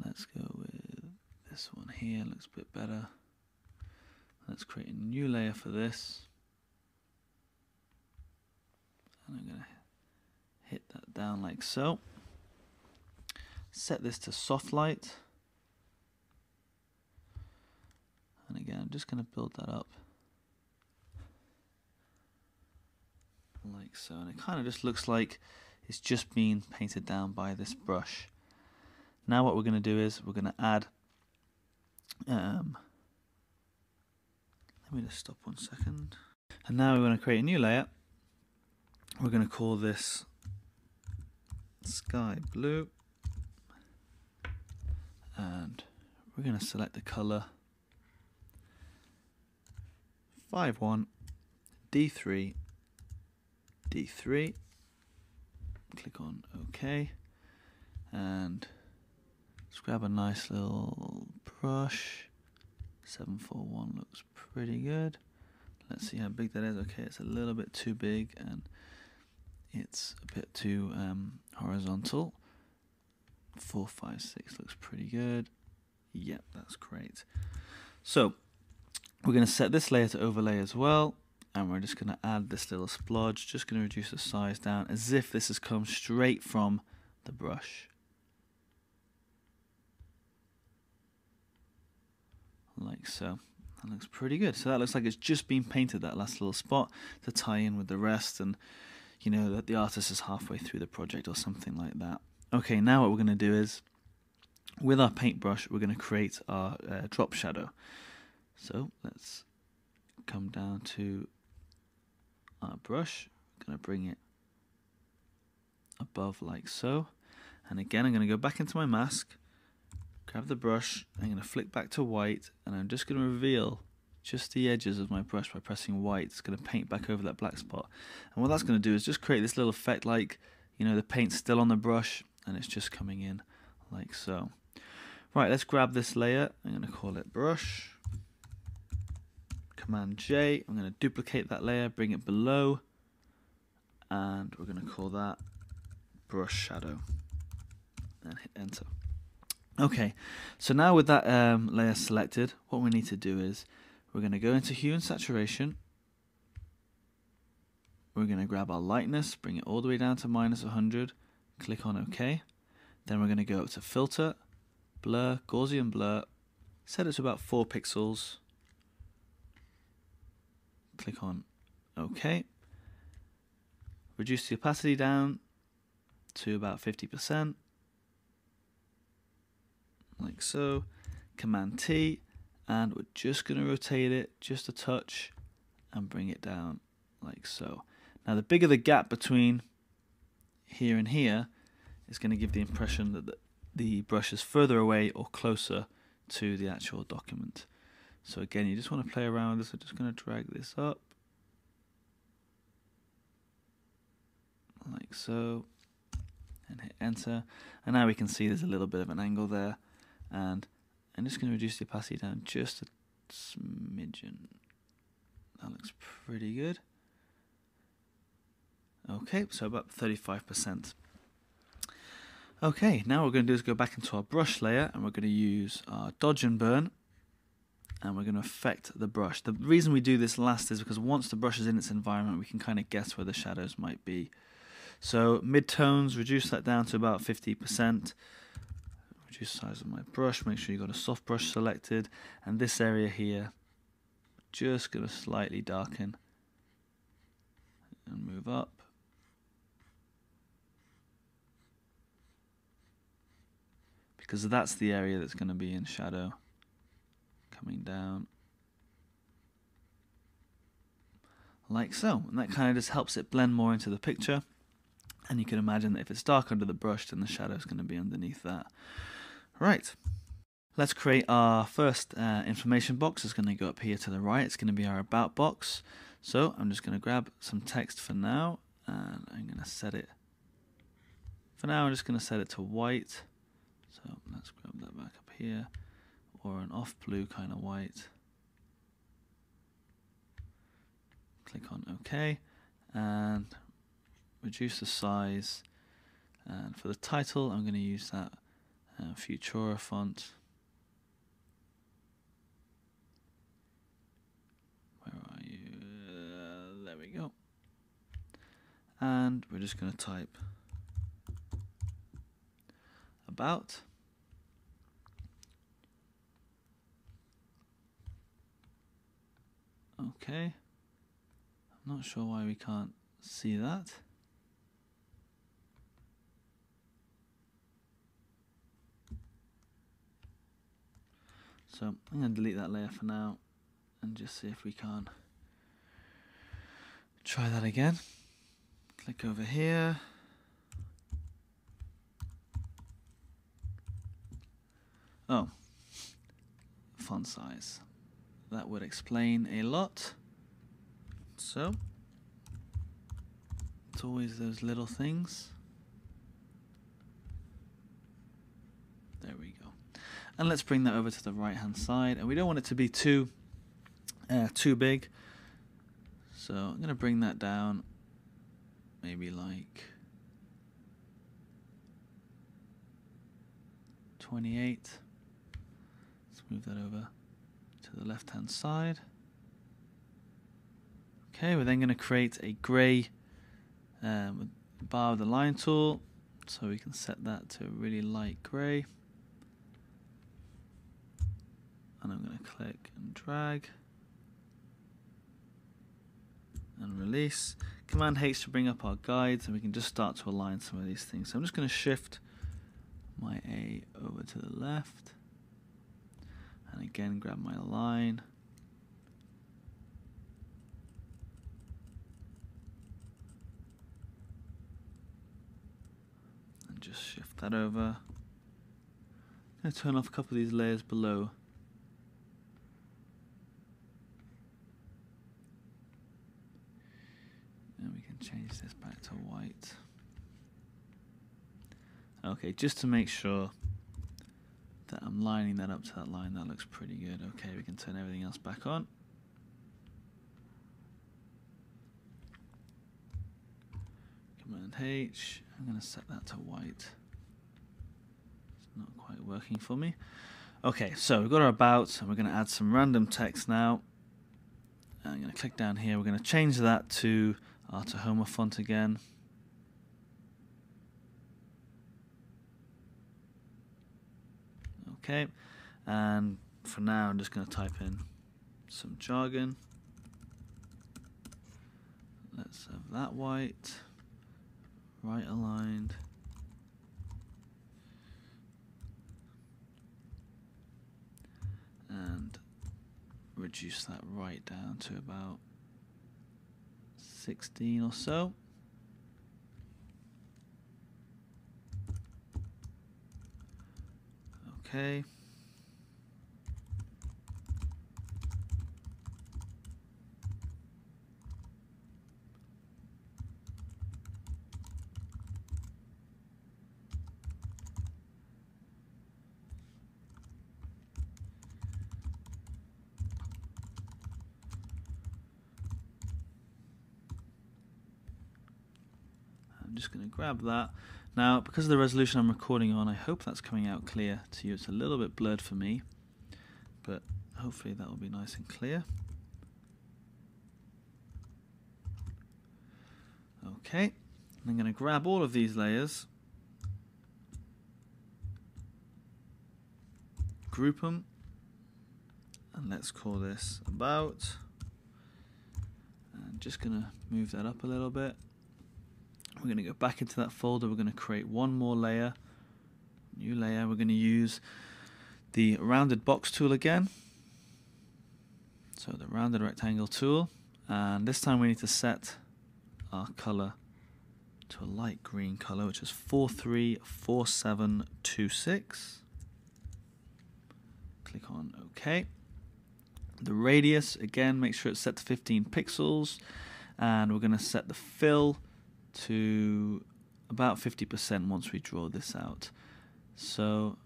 Let's go with this one here, looks a bit better. Let's create a new layer for this. And I'm going to hit that down like so. Set this to soft light. And again, I'm just going to build that up like so. And it kind of just looks like it's just been painted down by this brush. Now what we're going to do is we're going to add, let me just stop 1 second. And now we're going to create a new layer. We're going to call this sky blue. And we're going to select the color 51, D3, D3. Click on OK. And let's grab a nice little brush. 741 looks pretty good. Let's see how big that is. Okay, it's a little bit too big and it's a bit too horizontal. 456 looks pretty good. Yep, that's great. So we're going to set this layer to overlay as well, and we're just going to add this little splodge. Just going to reduce the size down as if this has come straight from the brush. Like so. That looks pretty good. So that looks like it's just been painted, that last little spot, to tie in with the rest, and you know that the artist is halfway through the project or something like that. Okay, now what we're going to do is, with our paintbrush, we're going to create our drop shadow. So let's come down to our brush. I'm going to bring it above like so. And again, I'm going to go back into my mask, grab the brush, I'm going to flick back to white, and I'm just going to reveal just the edges of my brush by pressing white. It's going to paint back over that black spot. And what that's going to do is just create this little effect like, you know, the paint's still on the brush and it's just coming in like so. Right, let's grab this layer. I'm going to call it brush. Command J. I'm going to duplicate that layer, bring it below, and we're going to call that brush shadow. And hit enter. Okay, so now with that layer selected, what we need to do is we're going to go into hue and saturation. We're going to grab our lightness, bring it all the way down to -100, click on OK. Then we're going to go up to filter, blur, Gaussian blur, set it to about 4 pixels. Click on OK. Reduce the opacity down to about 50%. Like so. Command T, and we're just going to rotate it just a touch and bring it down like so. Now the bigger the gap between here and here is going to give the impression that the brush is further away or closer to the actual document. So again, you just want to play around with this. I'm just going to drag this up like so and hit enter. And now we can see there's a little bit of an angle there, and I'm just going to reduce the opacity down just a smidgen. That looks pretty good. Okay, so about 35%. Okay, now what we're going to do is go back into our brush layer, and we're going to use our dodge and burn, and we're going to affect the brush. The reason we do this last is because once the brush is in its environment, we can kind of guess where the shadows might be. So mid-tones, reduce that down to about 50%. Reduce the size of my brush, make sure you've got a soft brush selected, and this area here, just going to slightly darken and move up. Because that's the area that's going to be in shadow. Coming down. Like so. And that kind of just helps it blend more into the picture. And you can imagine that if it's dark under the brush, then the shadow is going to be underneath that. Right. Let's create our first information box. It's going to go up here to the right. It's going to be our about box. So I'm just going to grab some text for now. And I'm going to set it. For now, I'm just going to set it to white. So let's grab that back up here, or an off blue kind of white. Click on OK, and reduce the size. And for the title, I'm going to use that Futura font. Where are you? There we go. And we're just going to type about. Okay. I'm not sure why we can't see that. So I'm going to delete that layer for now and just see if we can try that again. Click over here. Oh, font size. That would explain a lot. So, it's always those little things. There we go. And let's bring that over to the right hand side. And we don't want it to be too big. So I'm going to bring that down maybe like 28. Move that over to the left hand side. Okay, we're then going to create a grey bar with the line tool, so we can set that to a really light grey. And I'm going to click and drag and release. Command H to bring up our guides, and we can just start to align some of these things. So I'm just going to shift my A over to the left. And again, grab my line. And just shift that over. I'm going to turn off a couple of these layers below. And we can change this back to white. Okay, just to make sure that I'm lining that up to that line. That looks pretty good. Okay, we can turn everything else back on. Command H. I'm going to set that to white. It's not quite working for me. Okay, so we've got our about, and we're going to add some random text now. I'm going to click down here. We're going to change that to our Tahoma font again. Okay, and for now I'm just going to type in some jargon. Let's have that white, right aligned. And reduce that right down to about 16 or so. Okay. I'm just going to grab that. Now, because of the resolution I'm recording on, I hope that's coming out clear to you. It's a little bit blurred for me, but hopefully that will be nice and clear. Okay, I'm going to grab all of these layers, group them, and let's call this about. And just going to move that up a little bit. We're going to go back into that folder. We're going to create one more layer, new layer. We're going to use the rounded box tool again. So the rounded rectangle tool, and this time we need to set our color to a light green color, which is 434726. Click on OK. The radius, again, make sure it's set to 15 pixels, and we're going to set the fill to about 50% once we draw this out. So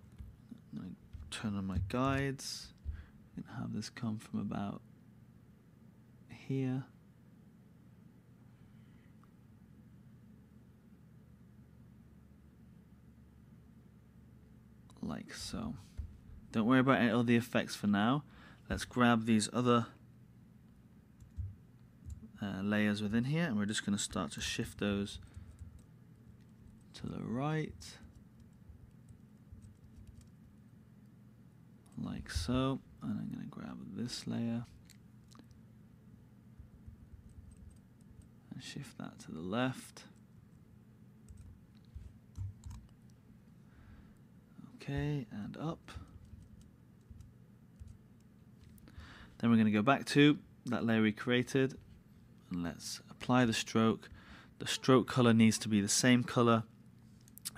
I'm going to turn on my guides and have this come from about here. Like so. Don't worry about any of the effects for now. Let's grab these other layers within here, and we're just going to start to shift those to the right, like so. And I'm going to grab this layer and shift that to the left. Okay, and up. Then we're going to go back to that layer we created, and let's apply the stroke. The stroke color needs to be the same color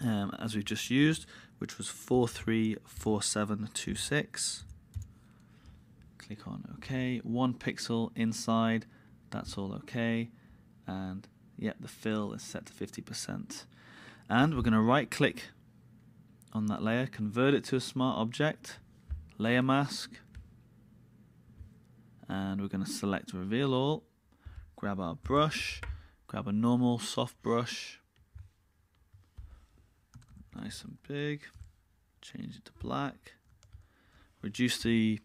as we've just used, which was 434726. Click on OK. 1 pixel inside, that's all OK. And yep, the fill is set to 50%. And we're going to right click on that layer, convert it to a smart object, layer mask, and we're going to select reveal all, grab our brush, grab a normal soft brush, nice and big, change it to black, reduce the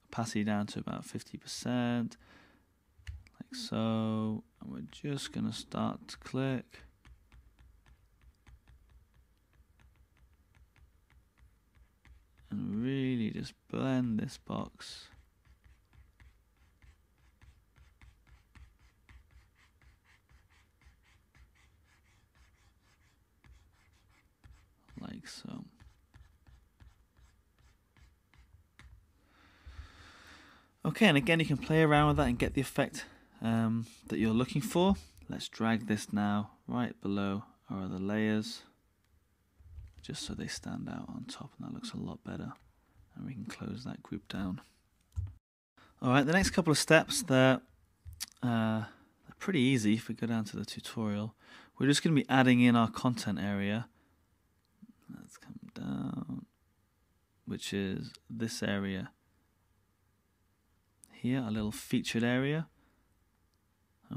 opacity down to about 50%, like so, and we're just going to start to click. And really just blend this box. Like so. Okay, and again you can play around with that and get the effect that you're looking for. Let's drag this now right below our other layers, just so they stand out on top, and that looks a lot better, and we can close that group down. Alright, the next couple of steps, they're pretty easy. If we go down to the tutorial, we're just going to be adding in our content area. Let's come down, which is this area here, a little featured area.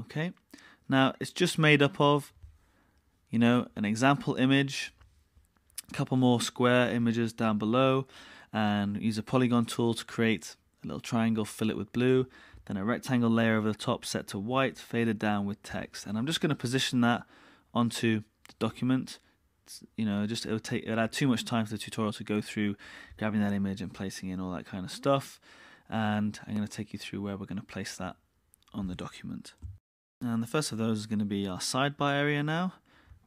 Okay, now it's just made up of, you know, an example image, a couple more square images down below, and use a polygon tool to create a little triangle, fill it with blue, then a rectangle layer over the top set to white, faded down with text. And I'm just going to position that onto the document. You know, just it'll add too much time for the tutorial to go through grabbing that image and placing in all that kind of stuff. And I'm going to take you through where we're going to place that on the document. And the first of those is going to be our sidebar area now,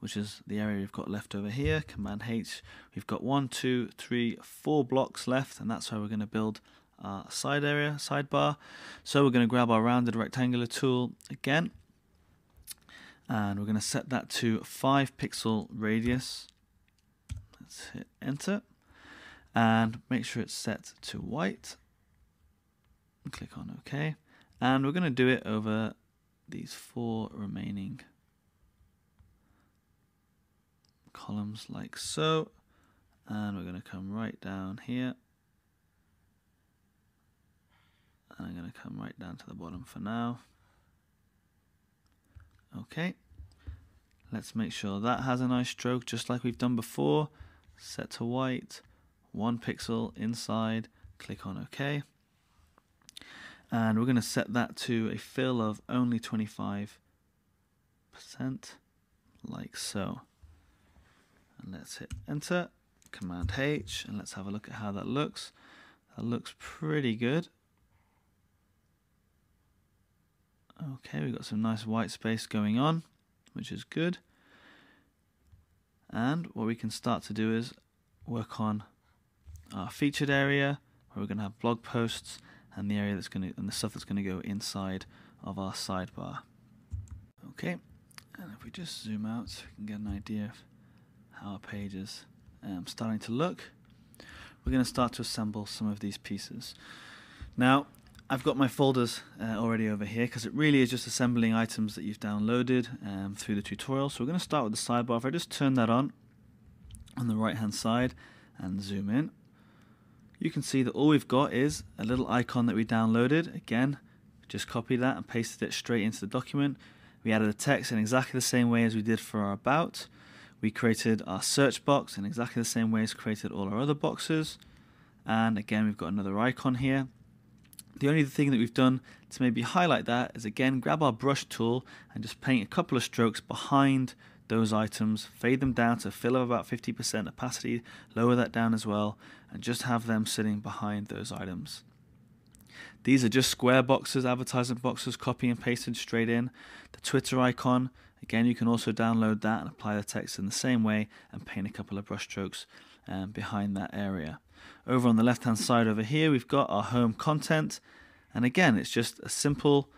which is the area we've got left over here. Command H. We've got 1, 2, 3, 4 blocks left, and that's where we're going to build our sidebar. So we're going to grab our rounded rectangular tool again, and we're going to set that to 5 pixel radius. Let's hit enter, and make sure it's set to white. And click on OK, and we're going to do it over these 4 remaining columns like so, and we're going to come right down here, and I'm going to come right down to the bottom for now. Okay, let's make sure that has a nice stroke just like we've done before. Set to white, 1 pixel inside, click on OK. And we're going to set that to a fill of only 25%, like so. And let's hit enter, Command H, and let's have a look at how that looks. That looks pretty good. Okay, we've got some nice white space going on, which is good. And what we can start to do is work on our featured area, where we're going to have blog posts and the area that's going to, and the stuff that's going to go inside of our sidebar. Okay, and if we just zoom out so we can get an idea of how our page is starting to look, we're going to start to assemble some of these pieces. Now, I've got my folders already over here because it really is just assembling items that you've downloaded through the tutorial. So we're going to start with the sidebar. If I just turn that on the right hand side and zoom in, you can see that all we've got is a little icon that we downloaded. Again, just copied that and pasted it straight into the document. We added a text in exactly the same way as we did for our about. We created our search box in exactly the same way as created all our other boxes. And again, we've got another icon here. The only thing that we've done to maybe highlight that is, again, grab our brush tool and just paint a couple of strokes behind those items, fade them down to a fill of about 50% opacity, lower that down as well, and just have them sitting behind those items. These are just square boxes, advertisement boxes, copy and pasted straight in. The Twitter icon, again, you can also download that and apply the text in the same way and paint a couple of brush strokes behind that area. Over on the left hand side over here, we've got our home content, and again, it's just a simple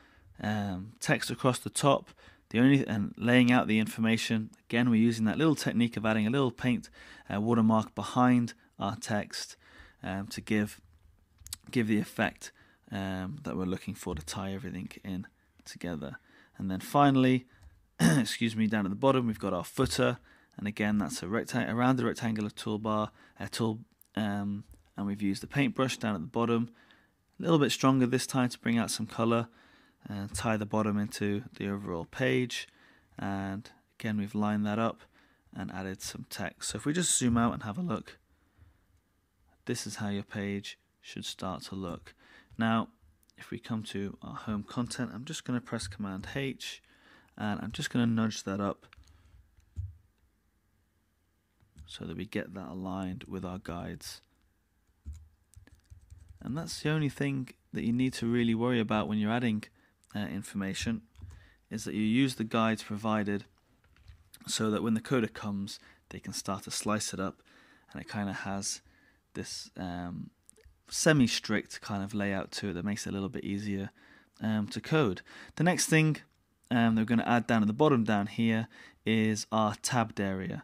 text across the top, and laying out the information. Again, we're using that little technique of adding a little paint watermark behind our text to give the effect that we're looking for to tie everything in together. And then finally, excuse me, down at the bottom we've got our footer, and again that's a rounded rectangular toolbar and we've used the paintbrush down at the bottom, a little bit stronger this time to bring out some color and tie the bottom into the overall page. And again, we've lined that up and added some text. So if we just zoom out and have a look, this is how your page should start to look. Now, if we come to our home content, I'm just going to press Command H and I'm just going to nudge that up so that we get that aligned with our guides. And that's the only thing that you need to really worry about when you're adding information, is that you use the guides provided so that when the coder comes, they can start to slice it up, and it kind of has this semi-strict kind of layout to it that makes it a little bit easier to code. The next thing that we're going to add down at the bottom down here is our tabbed area.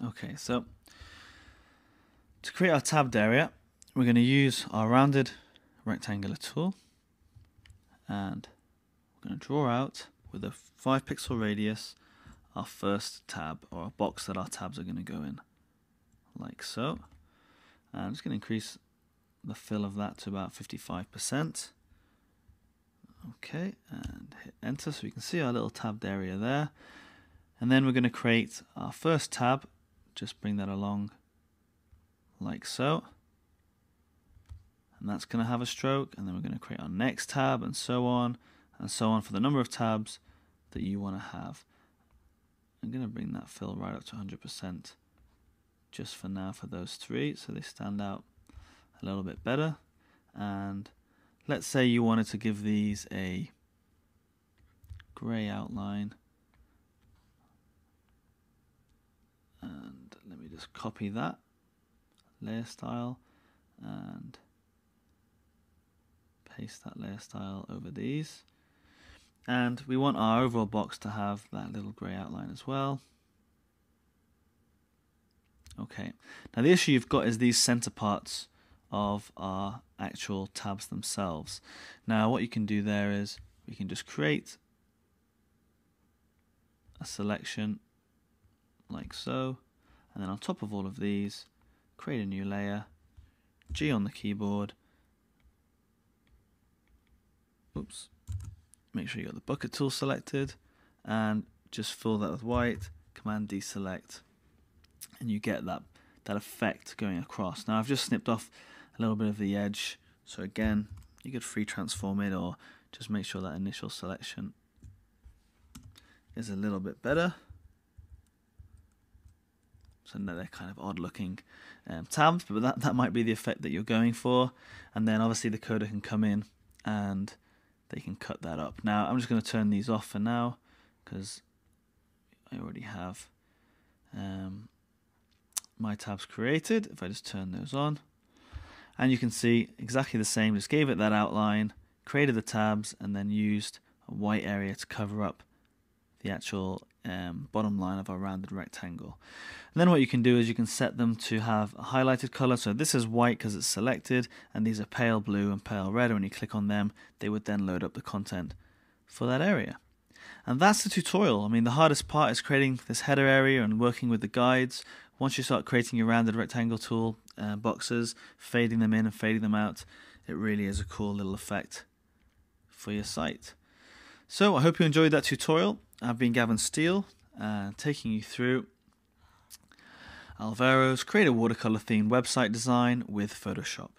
Okay, so to create our tabbed area, we're going to use our rounded rectangular tool, and we're going to draw out with a 5 pixel radius our first tab, or a box that our tabs are going to go in, like so. And I'm just going to increase the fill of that to about 55%. Okay, and hit enter so we can see our little tabbed area there. And then we're going to create our first tab, just bring that along like so. And that's going to have a stroke, and then we're going to create our next tab, and so on for the number of tabs that you want to have. I'm going to bring that fill right up to 100% just for now for those three, so they stand out a little bit better. And let's say you wanted to give these a grey outline, and let me just copy that layer style and paste that layer style over these, and we want our overall box to have that little grey outline as well. Okay, now the issue you've got is these center parts of our actual tabs themselves. Now what you can do there is we can just create a selection like so, and then on top of all of these create a new layer, G on the keyboard, oops, make sure you got the bucket tool selected, and just fill that with white, Command deselect, and you get that that effect going across. Now I've just snipped off a little bit of the edge, so again you could free transform it or just make sure that initial selection is a little bit better. So now they're kind of odd looking tabs, but that might be the effect that you're going for. And then obviously the coder can come in and they can cut that up. Now I'm just going to turn these off for now because I already have my tabs created. If I just turn those on, and you can see exactly the same, just gave it that outline, created the tabs, and then used a white area to cover up the actual bottom line of our rounded rectangle. And then what you can do is you can set them to have a highlighted color. So this is white because it's selected, and these are pale blue and pale red. When you click on them, they would then load up the content for that area. And that's the tutorial. I mean, the hardest part is creating this header area and working with the guides. Once you start creating your rounded rectangle tool boxes, fading them in and fading them out, it really is a cool little effect for your site. So I hope you enjoyed that tutorial. I've been Gavin Steele, taking you through Alvaro's Create a Watercolor themed website design with Photoshop.